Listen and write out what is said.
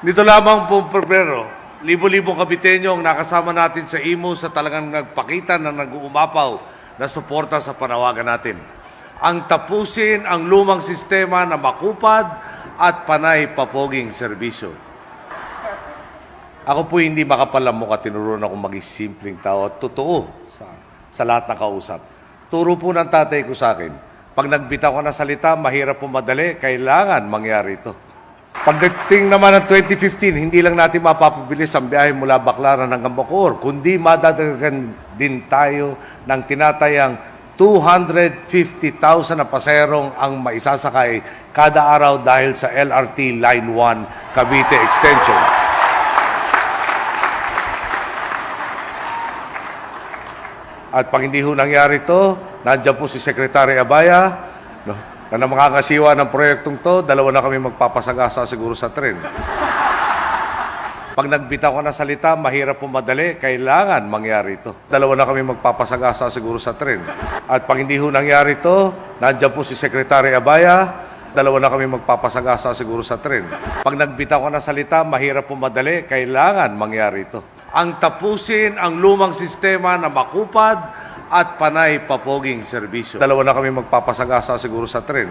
Nito lamang po, Pebrero, libo-libong Kabiteño ang nakasama natin sa IMO sa talagang nagpakita na nag-uumapaw na suporta sa panawagan natin. Ang tapusin ang lumang sistema na makupad at panay papoging serbisyo. Ako po hindi makapal ang mukha, tinuruan akong maging simpleng tao at totoo sa lahat ng kausap. Turo po ng tatay ko sa akin, pag nagbitaw ka ng salita, mahirap po madali, kailangan mangyari ito. Pagdating naman ng 2015, hindi lang natin mapapabilis ang biyahe mula Baclaran hanggang Bacoor, kundi madadagdagan din tayo ng tinatayang 250,000 na paserong ang maisasakay kada araw dahil sa LRT Line 1 Cavite Extension. At pag hindi ho nangyari ito, nandiyan po si Secretary Abaya, na makakasiwa ng proyektong to, dalawa na kami magpapasagasa siguro sa tren. Pag nagbitaw ka ng salita, mahirap po madali, kailangan mangyari ito. Dalawa na kami magpapasagasa siguro sa tren. At pag hindi ho nangyari ito, nandiyan po si Secretary Abaya, dalawa na kami magpapasagasa siguro sa tren. Pag nagbitaw ka ng salita, mahirap po madali, kailangan mangyari ito. Ang tapusin ang lumang sistema na makupad at panay papoging serbisyo. Dalawa na kami magpapasagasa siguro sa tren.